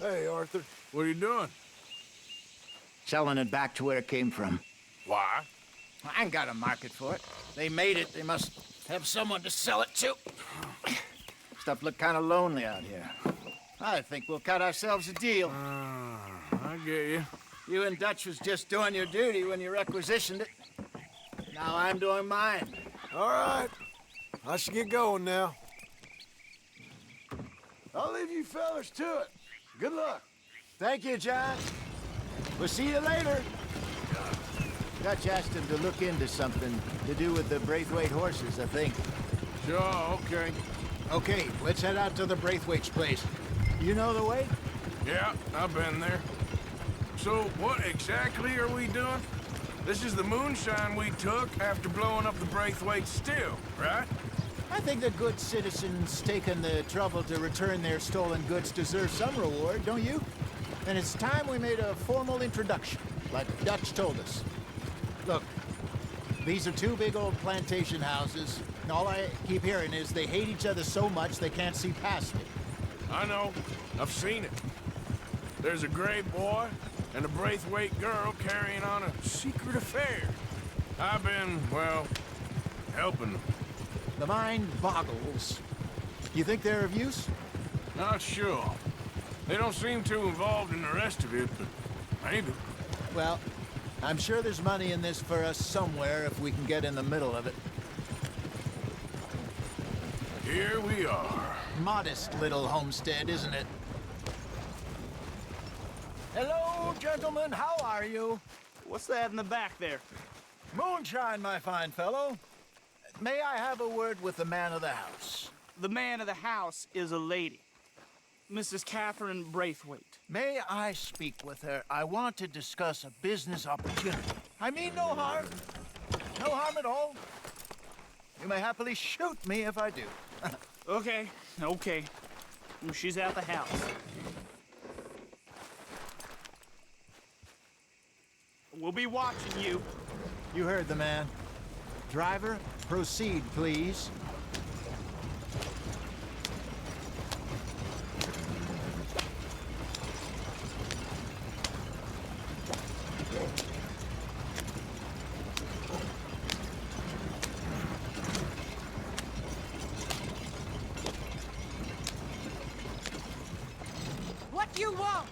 Hey, Arthur. What are you doing? Selling it back to where it came from. Why? I ain't got a market for it. They made it. They must have someone to sell it to. Stuff look kind of lonely out here. I think we'll cut ourselves a deal. I get you. You and Dutch was just doing your duty when you requisitioned it. Now I'm doing mine. All right. I should get going now. I'll leave you fellas to it. Good luck. Thank you, John. We'll see you later. Dutch asked him to look into something to do with the Braithwaite horses, I think. Sure, okay. Okay, let's head out to the Braithwaite's place. You know the way? Yeah, I've been there. So, what exactly are we doing? This is the moonshine we took after blowing up the Braithwaite still, right? I think the good citizens taking the trouble to return their stolen goods deserve some reward, don't you? And it's time we made a formal introduction, like Dutch told us. Look, these are two big old plantation houses, and all I keep hearing is they hate each other so much they can't see past it. I know. I've seen it. There's a Gray boy and a Braithwaite girl carrying on a secret affair. I've been, well, helping them. The mind boggles. You think they're of use? Not sure. They don't seem too involved in the rest of it, but maybe. Well, I'm sure there's money in this for us somewhere if we can get in the middle of it. Here we are. Modest little homestead, isn't it? Hello, gentlemen. How are you? What's that in the back there? Moonshine, my fine fellow. May I have a word with the man of the house? The man of the house is a lady. Mrs. Catherine Braithwaite. May I speak with her? I want to discuss a business opportunity. I mean no harm. No harm at all. You may happily shoot me if I do. Okay. She's at the house. We'll be watching you. You heard the man. Driver, proceed, please. What do you want?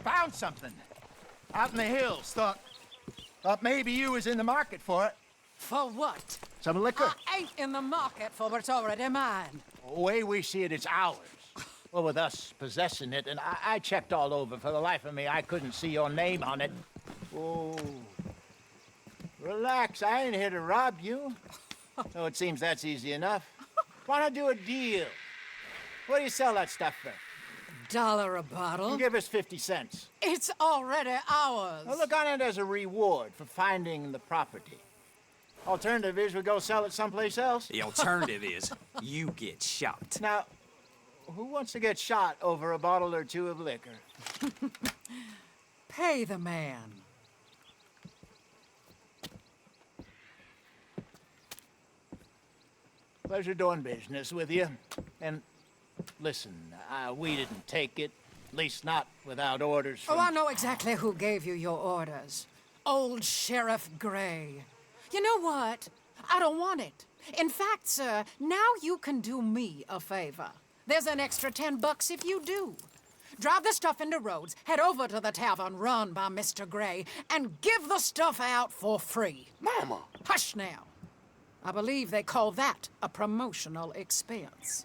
Found something. Out in the hills. Thought maybe you was in the market for it. For what? Some liquor. I ain't in the market for what's already mine. The way we see it, it's ours. Well, with us possessing it, and I checked all over. For the life of me, I couldn't see your name on it. Oh. Relax, I ain't here to rob you. So it seems that's easy enough. Why not do a deal? What do you sell that stuff for? $1 a bottle? You give us 50 cents. It's already ours. Well, look on it as a reward for finding the property. Alternative is we go sell it someplace else. The alternative is you get shot. Now, who wants to get shot over a bottle or two of liquor? Pay the man. Pleasure doing business with you. And listen, we didn't take it. At least not without orders from... Oh, I know exactly who gave you your orders. Old Sheriff Gray. You know what? I don't want it. In fact, sir, now you can do me a favor. There's an extra $10 if you do. Drive the stuff into Rhodes, head over to the tavern run by Mr. Gray, and give the stuff out for free. Mama! Hush now. I believe they call that a promotional expense.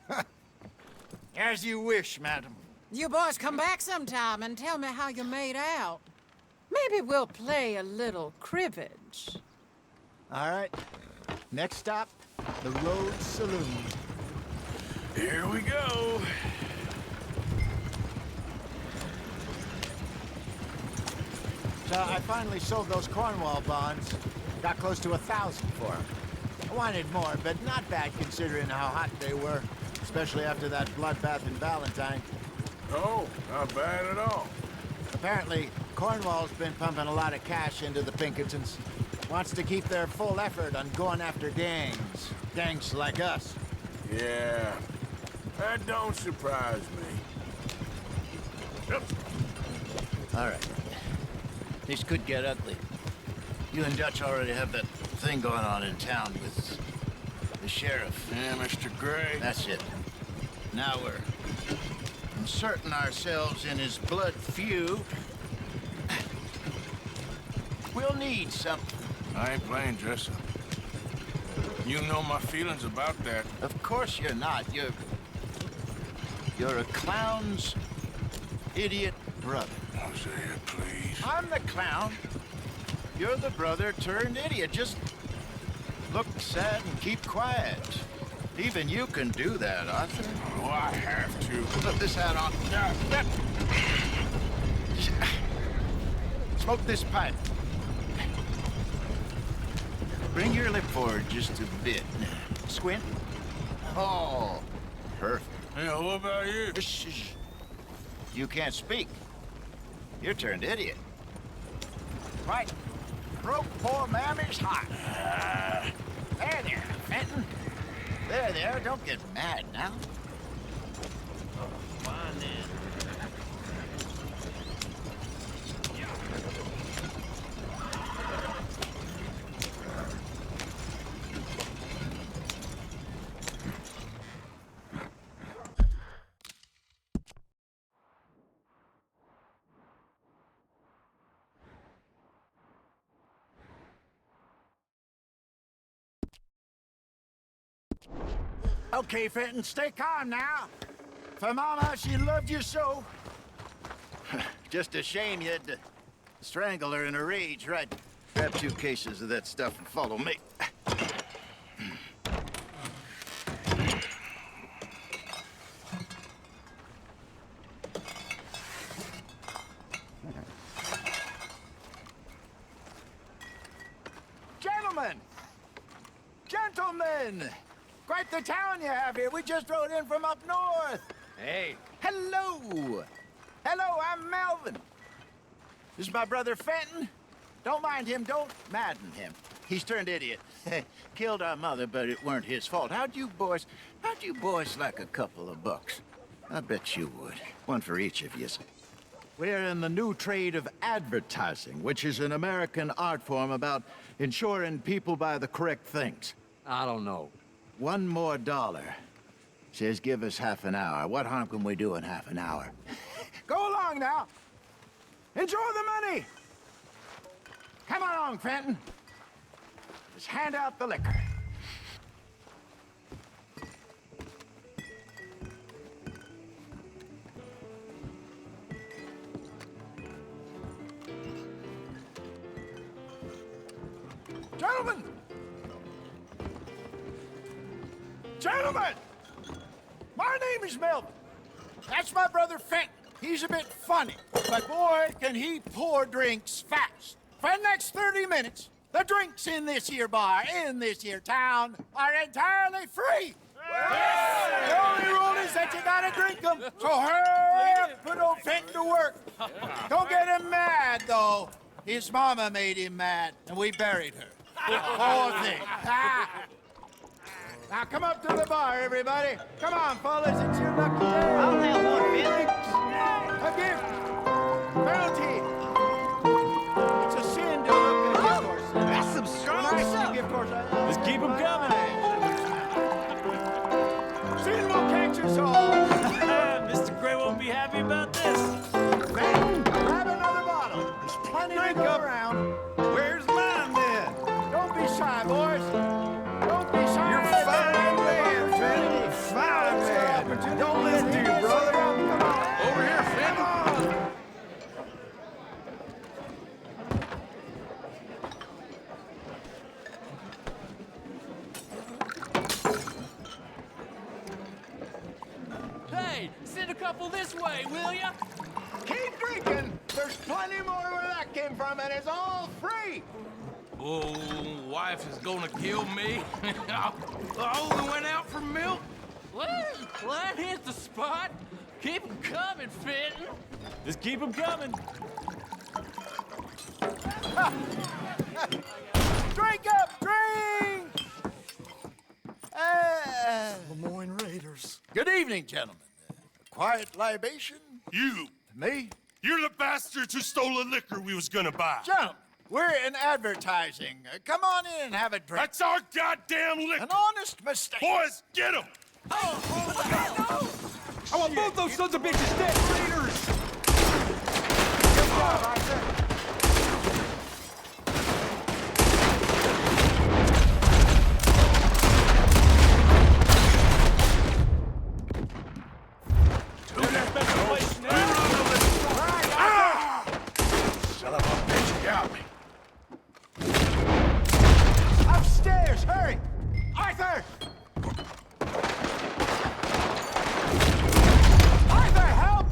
As you wish, madam. You boys come back sometime and tell me how you made out. Maybe we'll play a little cribbage. All right. Next stop, the Rhodes Saloon. Here we go. So I finally sold those Cornwall bonds. Got close to 1,000 for them. I wanted more, but not bad considering how hot they were, especially after that bloodbath in Valentine. Oh, not bad at all. Apparently, Cornwall's been pumping a lot of cash into the Pinkertons. Wants to keep their full effort on going after gangs. Gangs like us. Yeah, that don't surprise me. All right. This could get ugly. You and Dutch already have that thing going on in town with the sheriff. Yeah, Mr. Gray. That's it. Now we're inserting ourselves in his blood feud. We'll need something. I ain't playing dress up. You know my feelings about that. Of course you're not. You're a clown's idiot brother. Hosea, please. I'm the clown. You're the brother turned idiot. Just look sad and keep quiet. Even you can do that, Arthur. Oh, I have to. Put this hat on. Smoke this pipe. Bring your lip forward just a bit. Squint. Oh, perfect. Yeah, what about you? Shh. You can't speak. You're turned idiot. Right. Broke poor Mammy's heart. There, Fenton. There. Don't get mad now. Fine then. Okay, Fenton, stay calm now. For Mama, she loved you so. Just a shame you had to strangle her in a rage, right? Grab 2 cases of that stuff and follow me. Gentlemen! Quite the town you have here. We just rode in from up north. Hey. Hello! Hello, I'm Melvin. This is my brother Fenton. Don't mind him, don't madden him. He's turned idiot. Killed our mother, but it weren't his fault. How'd you boys like a couple of bucks? I bet you would. One for each of you. We're in the new trade of advertising, which is an American art form about ensuring people buy the correct things. I don't know. $1 more. Says give us half an hour. What harm can we do in half an hour? Go along now. Enjoy the money. Come along, Fenton. Just hand out the liquor. Gentlemen! Gentlemen! My name is Melvin. That's my brother Fenton. He's a bit funny, but boy, can he pour drinks fast. For the next 30 minutes, the drinks in this here bar, in this here town, are entirely free. The only rule is that you gotta drink them. So hurry up, put old Fenton to work. Don't get him mad, though. His mama made him mad, and we buried her. Poor thing. Now come up to the bar, everybody. Come on, fellas, it's your lucky day. I'll have one, Felix. A gift. Bounty. It's a sin to look at a gift horse. That's some strong stuff. Gift horse. Let's keep them coming. Sin will catch us all. Mr. Gray won't be happy about this. Fenton, grab another bottle. There's plenty to go around. Where's mine then? Don't be shy, boys. Don't be shy. You're a fine man, Fenton. Fine man. Don't listen to your brother. Come on. Over here, Fenton. Hey, send a couple this way, will ya? Keep drinking. There's plenty more where that came from, and it's all free. Oh, wife is gonna kill me. I only went out for milk. Well, that hit the spot. Keep them coming, Fenton. Just keep them coming. Drink up, drink! Lemoyne Raiders. Good evening, gentlemen. A quiet libation? You. Me? You're the bastards who stole the liquor we was gonna buy. Gentlemen, we're in advertising. Come on in and have a drink. That's our goddamn liquor. An honest mistake. Boys, get him! I want both those sons of bitches dead, traitors! Good job, Arthur. Son of a bitch, you got me. Upstairs, hurry! Arthur! Arthur, help!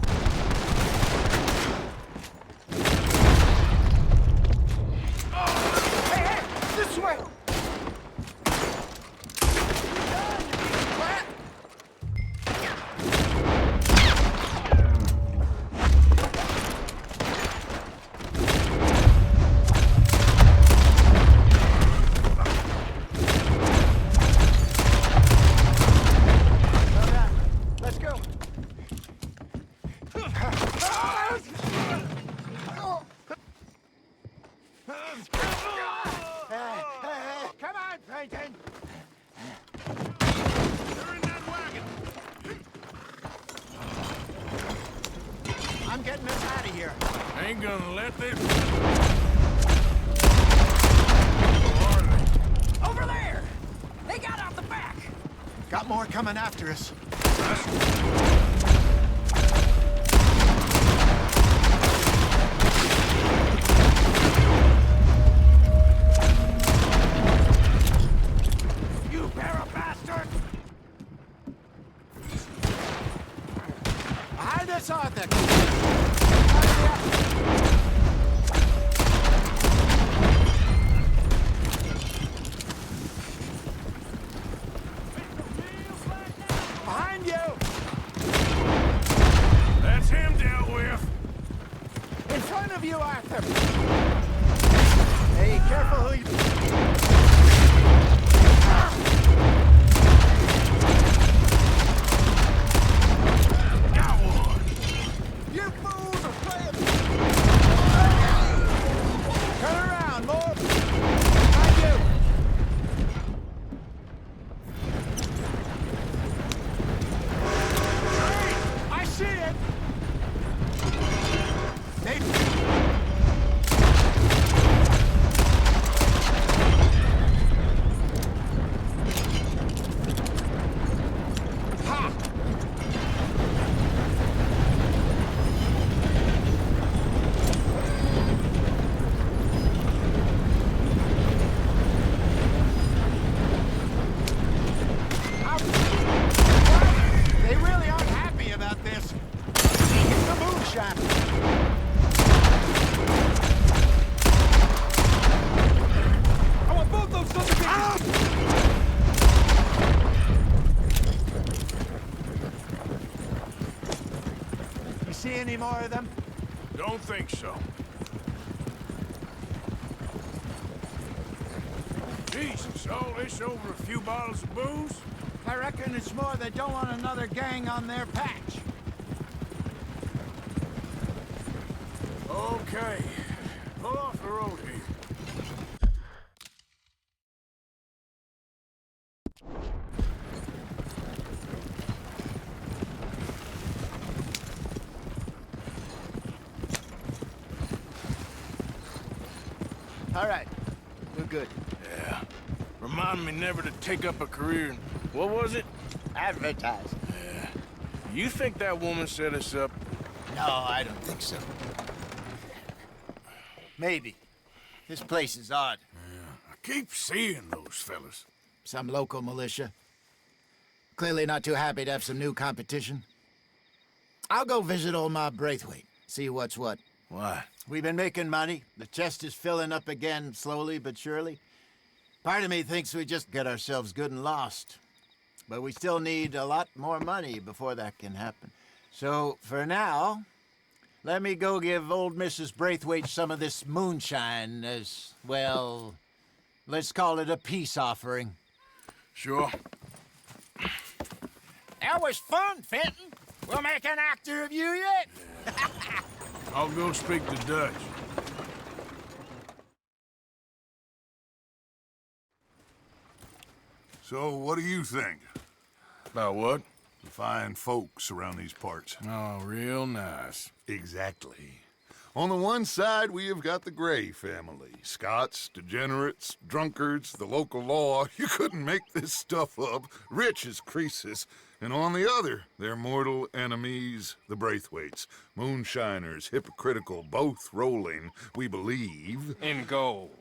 Hey, hey, this way! What? Slow down. Let's go. Hey, hey, come on, Peyton. They're in that wagon. I'm getting us out of here. Ain't gonna let this. Over there! They got out the back! Got more coming after us. You pair of bastards! Behind us, Arthur. Behind you! That's him dealt with. In front of you, Arthur! Hey, careful who you... Got one. You fools are playing... Turn around, more! Behind you! I see it! They... Ha! They really aren't happy about this. It's the moonshine. I want both those sons of bitches! You see any more of them? Don't think so. Jesus, all this over a few bottles of booze? I reckon it's more they don't want another gang on their patch. Okay. Pull off the road here. All right, we're good. Yeah. Remind me never to take up a career in... What was it? Advertising. You think that woman set us up? No, I don't think so. Maybe. This place is odd. I keep seeing those fellas. Some local militia. Clearly not too happy to have some new competition. I'll go visit old Ma Braithwaite, see what's what. Why? We've been making money. The chest is filling up again, slowly but surely. Part of me thinks we just get ourselves good and lost. But we still need a lot more money before that can happen. So, for now, let me go give old Mrs. Braithwaite some of this moonshine as, well, let's call it a peace offering. Sure. That was fun, Fenton. We'll make an actor of you yet. I'll go speak to Dutch. So, what do you think? About what? The fine folks around these parts. Oh, real nice. Exactly. On the one side, we have got the Gray family. Scots, degenerates, drunkards, the local law. You couldn't make this stuff up. Rich as Croesus. And on the other, their mortal enemies, the Braithwaites. Moonshiners, hypocritical, both rolling, we believe. In gold.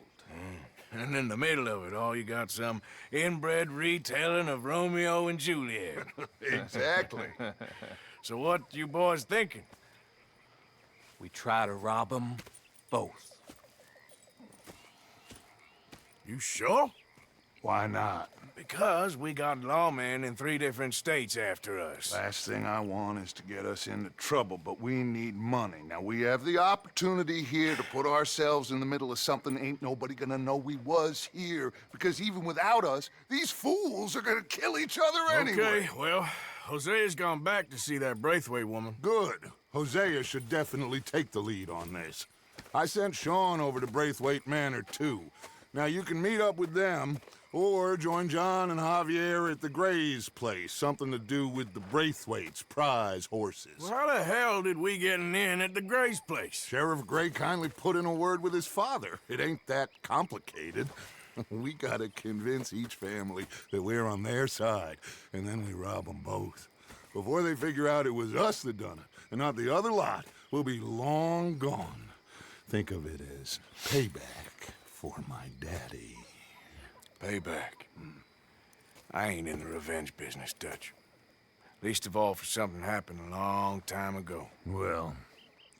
And in the middle of it all, you got some inbred retelling of Romeo and Juliet. Exactly. So what you boys thinking? We try to rob them both. You sure? Why not? Because we got lawmen in 3 different states after us. Last thing I want is to get us into trouble, but we need money. Now, we have the opportunity here to put ourselves in the middle of something ain't nobody gonna know we was here, because even without us, these fools are gonna kill each other anyway. Okay, well, Hosea's gone back to see that Braithwaite woman. Good. Hosea should definitely take the lead on this. I sent Sean over to Braithwaite Manor, too. Now, you can meet up with them, or join John and Javier at the Gray's place. Something to do with the Braithwaite's prize horses. Well, how the hell did we get in at the Gray's place? Sheriff Gray kindly put in a word with his father. It ain't that complicated. We gotta convince each family that we're on their side, and then we rob them both. Before they figure out it was us that done it, and not the other lot, we'll be long gone. Think of it as payback for my daddy. Payback. I ain't in the revenge business, Dutch. Least of all for something happened a long time ago. Well,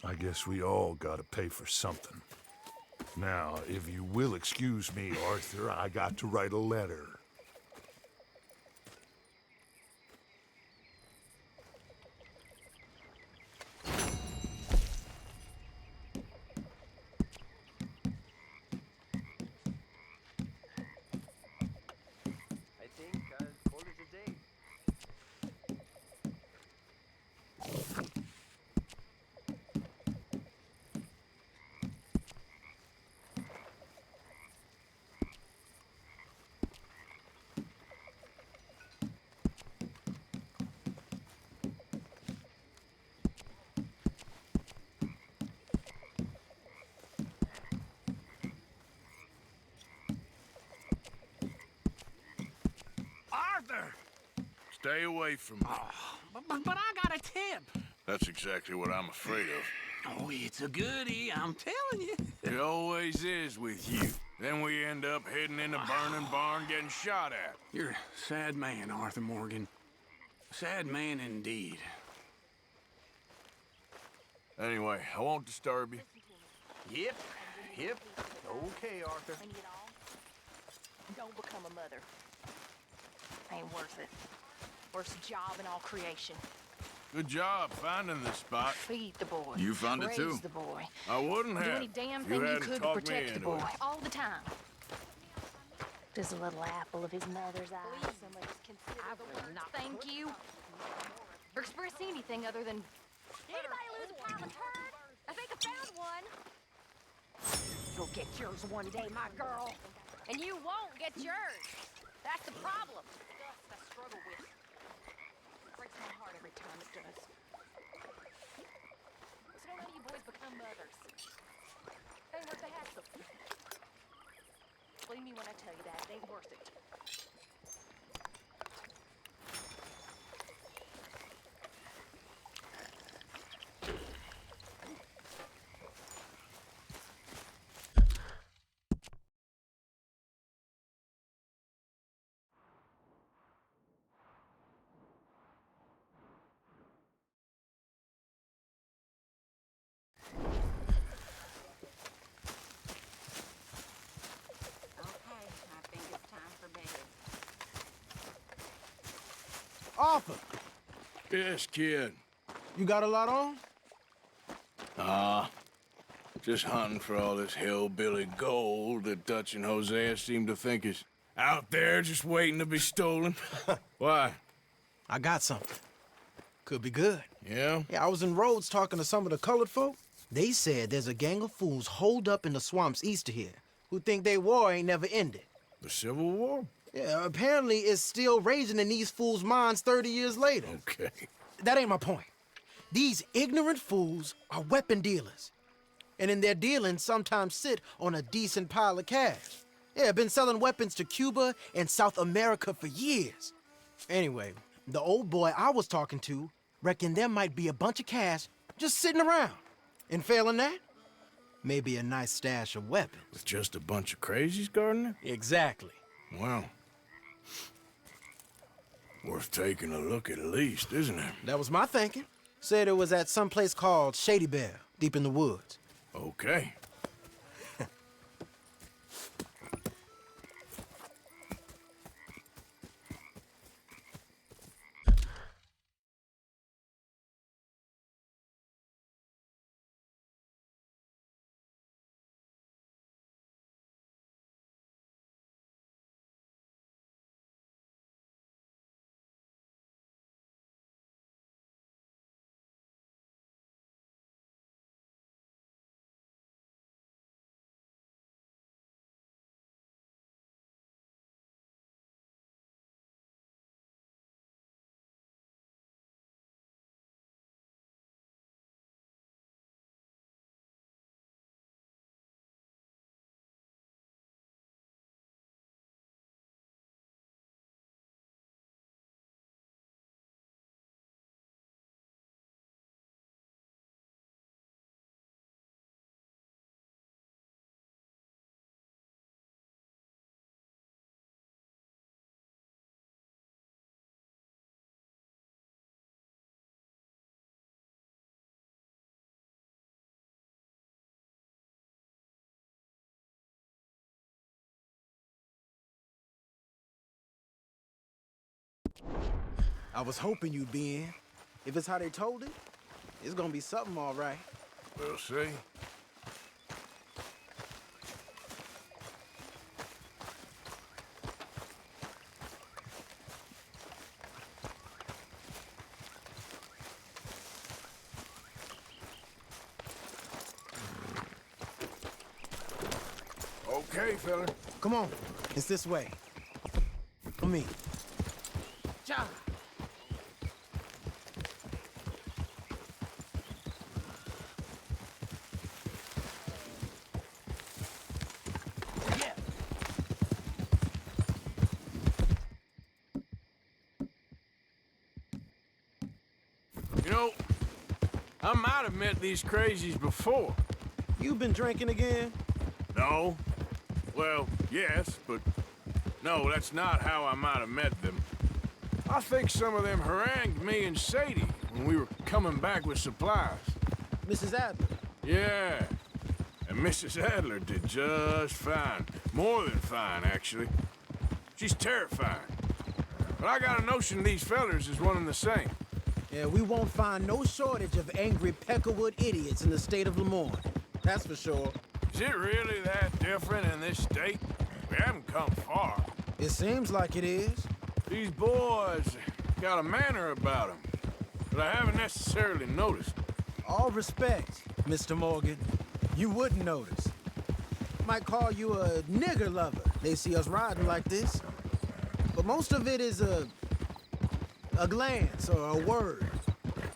I guess we all gotta pay for something. Now, if you will excuse me, Arthur, I got to write a letter. I think call it a day. Arthur! Stay away from me. But I got a tip. That's exactly what I'm afraid of. Oh, it's a goodie, I'm telling you. It always is with you. Then we end up heading in a burning barn getting shot at. You're a sad man, Arthur Morgan. Sad man indeed. Anyway, I won't disturb you. Yep. Okay, Arthur. Bring it all. Don't become a mother. Ain't worth it. Worst job in all creation. Good job finding this spot. Feed the boy. You found it too? Raise the boy. I wouldn't Do have. any damn if thing you hadn't could to talked me protect the into boy. it. All the time. Just a little apple of his mother's eye. I will not thank you. Or express anything other than... Did anybody lose a pile of turd? I think I found one. You'll get yours one day, my girl. And you won't get yours. That's the problem. Stuff I struggle with. It breaks my heart every time it does. So don't let you boys become mothers. Ain't worth the hassle. Believe me when I tell you that. It ain't worth it. Okay, I think it's time for bed. Arthur, Yes, kid. you got a lot on? Just hunting for all this hillbilly gold that Dutch and Hosea seem to think is out there just waiting to be stolen. Why? I got something. Could be good. Yeah? Yeah, I was in Rhodes talking to some of the colored folk. They said there's a gang of fools holed up in the swamps east of here who think their war ain't never ended. The Civil War? Yeah, apparently it's still raging in these fools' minds 30 years later. Okay. That ain't my point. These ignorant fools are weapon dealers. And in their dealing, sometimes sit on a decent pile of cash. Yeah, been selling weapons to Cuba and South America for years. Anyway, the old boy I was talking to reckoned there might be a bunch of cash just sitting around. And failing that, maybe a nice stash of weapons. With just a bunch of crazies guarding it? Exactly. Well, worth taking a look at least, isn't it? That was my thinking. Said it was at some place called Shady Belle, deep in the woods. Okay. I was hoping you'd be in. If it's how they told it, it's gonna be something all right. We'll see. Okay, fella. Come on, it's this way. For me. Ja. You know, I might have met these crazies before. You been drinking again? No. Well, yes, but no, that's not how I might have met them. I think some of them harangued me and Sadie when we were coming back with supplies. Mrs. Adler? Yeah. And Mrs. Adler did just fine. More than fine, actually. She's terrifying. But I got a notion these fellers is one and the same. Yeah, we won't find no shortage of angry Peckerwood idiots in the state of Lemoyne. That's for sure. Is it really that different in this state? We haven't come far. It seems like it is. These boys got a manner about them that I haven't necessarily noticed. All respect, Mr. Morgan. You wouldn't notice. Might call you a nigger lover. They see us riding like this. But most of it is a glance or a word.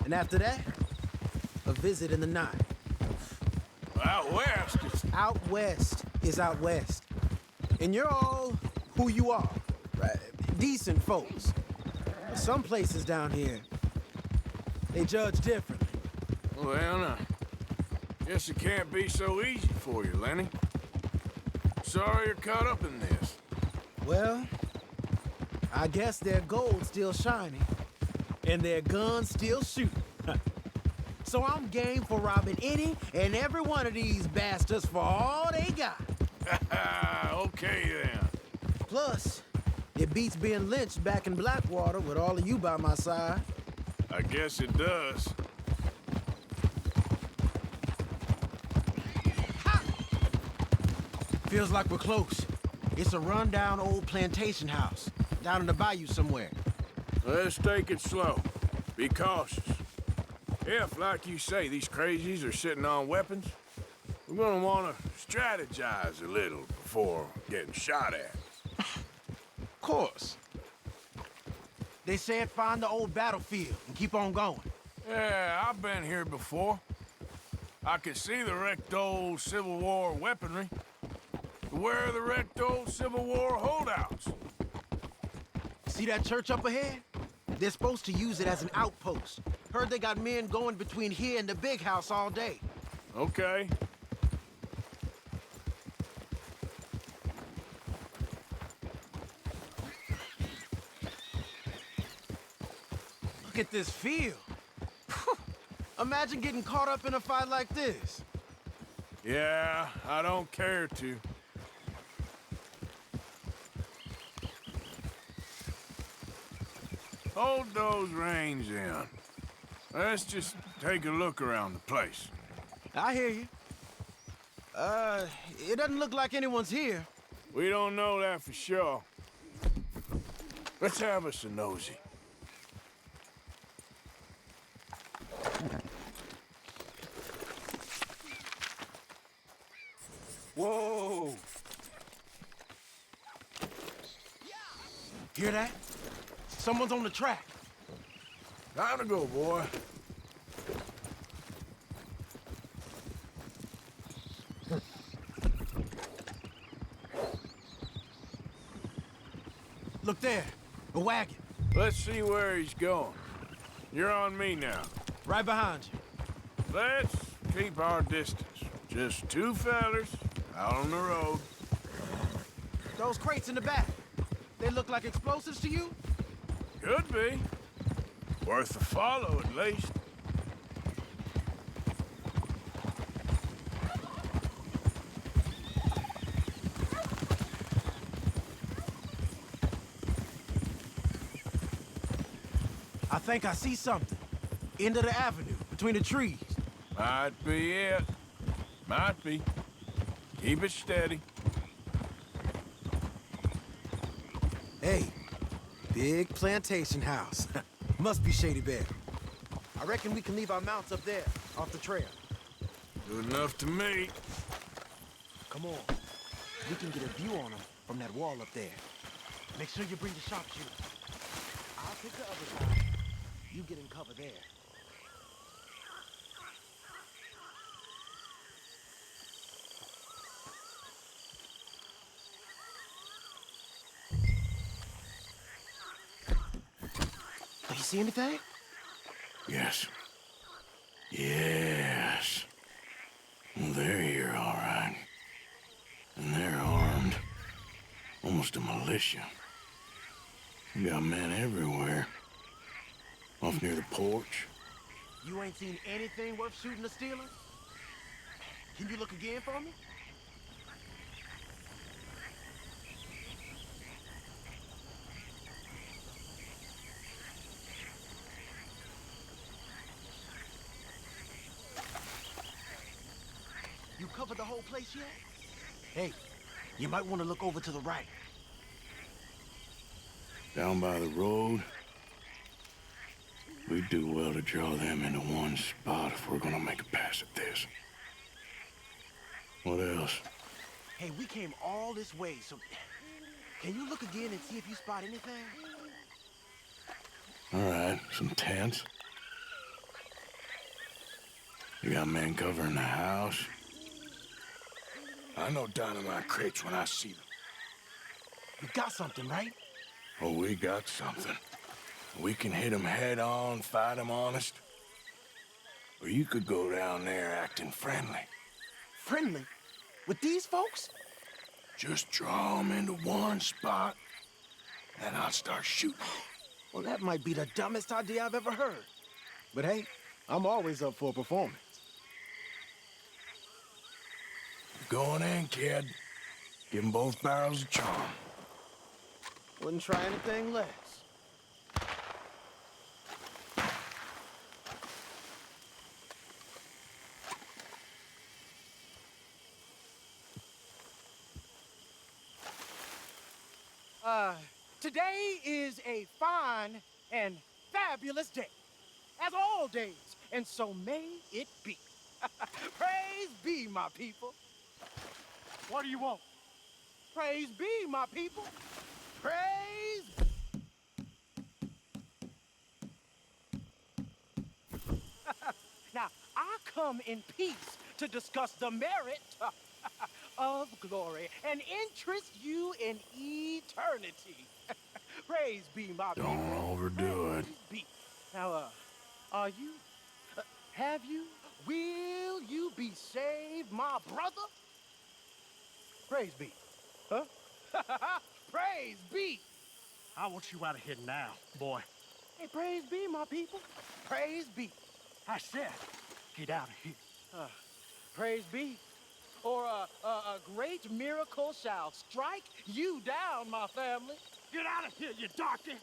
And after that, a visit in the night. Out west, it's... Out west is out west. And you're all who you are. Right? Decent folks. But some places down here, they judge differently. Well, guess it can't be so easy for you, Lenny. Sorry you're caught up in this. Well, I guess their gold's still shining, and their guns still shooting. So I'm game for robbing any and every one of these bastards for all they got. Okay, then. Plus, it beats being lynched back in Blackwater with all of you by my side. I guess it does. Ha! Feels like we're close. It's a rundown old plantation house, down in the bayou somewhere. Let's take it slow. Be cautious. If, like you say, these crazies are sitting on weapons, we're gonna want to strategize a little before getting shot at. Of course. They said find the old battlefield and keep on going. Yeah, I've been here before. I can see the wrecked old Civil War weaponry. Where are the wrecked old Civil War holdouts? See that church up ahead? They're supposed to use it as an outpost. Heard they got men going between here and the big house all day. Okay. Look at this field. Imagine getting caught up in a fight like this. Yeah, I don't care to. Hold those reins in. Let's just take a look around the place. I hear you. It doesn't look like anyone's here. We don't know that for sure. Let's have us a nosy. Whoa! Hear that? Someone's on the track. Time to go, boy. Look there, a wagon. Let's see where he's going. You're on me now. Right behind you. Let's keep our distance. Just two fellers out on the road. Those crates in the back, they look like explosives to you? Could be. Worth a follow, at least. I think I see something. End of the avenue, between the trees. Might be it. Might be. Keep it steady. Hey, big plantation house. Must be Shady Bear. I reckon we can leave our mounts up there, off the trail. Good enough to me. Come on. We can get a view on them from that wall up there. Make sure you bring the sharpshooter. I'll pick the other side. You get in cover there. Do you see anything? Yes. Yes. They're here, all right. And they're armed. Almost a militia. We got men everywhere. Off near the porch. You ain't seen anything worth shooting or stealing? Can you look again for me? You covered the whole place yet? Hey, you might want to look over to the right. Down by the road. We'd do well to draw them into one spot if we're gonna make a pass at this. What else? Hey, we came all this way, so can you look again and see if you spot anything? All right, some tents. You got men covering the house. I know dynamite crates when I see them. You got something, right? Oh, we got something. We can hit them head on, fight them honest. Or you could go down there acting friendly. Friendly? With these folks? Just draw them into one spot, and I'll start shooting. Well, that might be the dumbest idea I've ever heard. But hey, I'm always up for a performance. Going in, kid. Give them both barrels a charm. Wouldn't try anything less. Today is a fine and fabulous day. As all days, and so may it be. Praise be, my people. What do you want? Praise be, my people. Praise. Now, I come in peace to discuss the merit of glory and interest you in eternity. Praise be, my people. Don't overdo it. Praise be. Now, are you? Have you? Will you be saved, my brother? Praise be. Huh? Praise be. I want you out of here now, boy. Hey, praise be, my people. Praise be. I said, get out of here. Praise be. Or a great miracle shall strike you down, my family. Get out of here, you darky!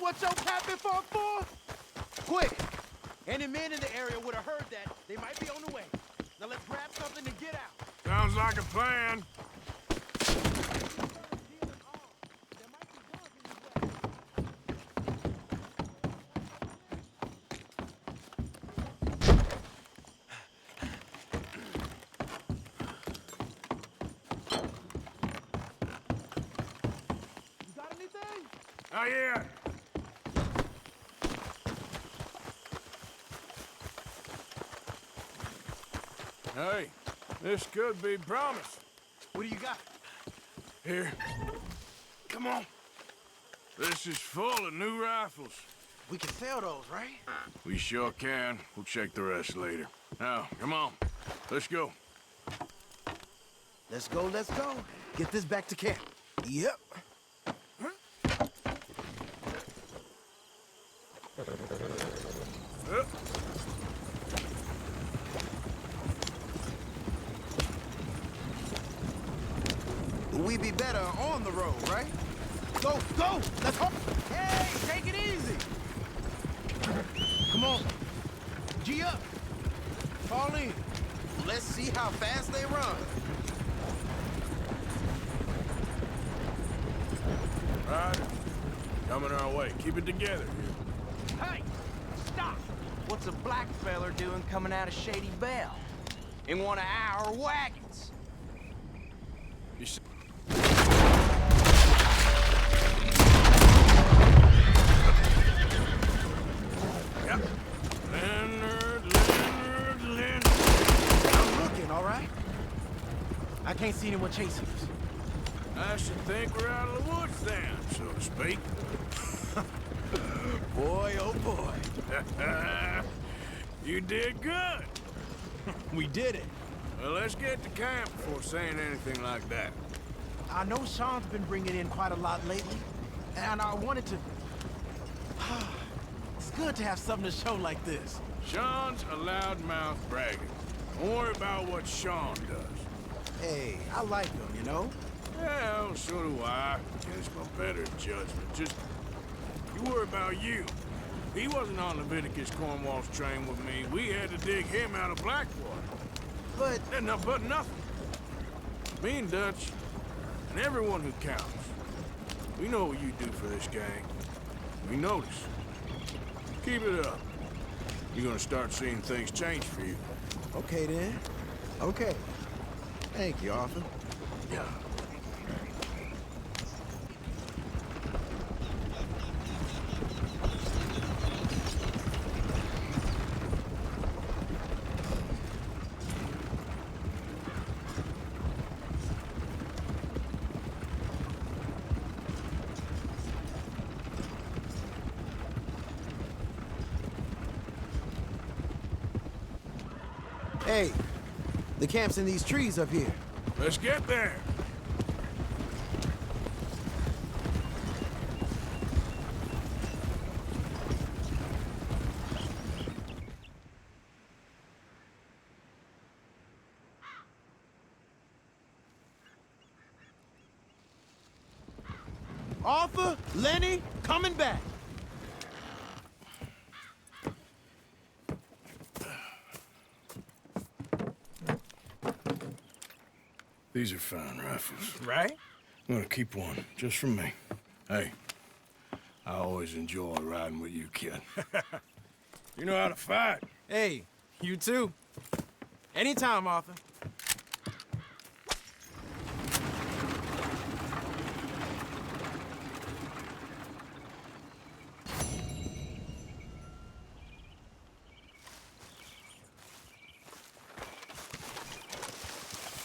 What your capping funk for? Quick! Any men in the area would have heard that. They might be on the way. Now let's grab something and get out. Sounds like a plan. You got anything? Not yet. Hey, this could be promised. What do you got? Here. Come on. This is full of new rifles. We can sell those, right? We sure can. We'll check the rest later. Now, come on. Let's go. Let's go, let's go. Get this back to camp. Yep. We be better on the road, right? Go, go! Let's go! Hey, take it easy! Come on. G up. Fall in. Let's see how fast they run. Right. Coming our way. Keep it together. Hey, stop! What's a black feller doing coming out of Shady Belle? In one of our wagons? You see? Yep. Leonard. I'm looking, all right? I can't see anyone chasing us. I should think we're out of the woods then, so to speak. Boy, oh boy. You did good. We did it. Well, let's get to camp before saying anything like that. I know Sean's been bringing in quite a lot lately, and I wanted to... It's good to have something to show like this. Sean's a loudmouth bragger. Don't worry about what Sean does. Hey, I like him, you know? Well, so do I. Guess my better judgment. Just, you worry about you. He wasn't on Leviticus Cornwall's train with me. We had to dig him out of Blackwater. But nothing. Me and Dutch, and everyone who counts. We know what you do for this gang. We notice. Keep it up. You're gonna start seeing things change for you. okay then. Okay. Thank you, Arthur. Yeah. Hey, the camp's in these trees up here. Let's get there. Arthur, Lenny, coming back. These are fine rifles. Right? I'm gonna keep one, just for me. Hey, I always enjoy riding with you, kid. You know how to fight. Hey, you too. Anytime, Arthur.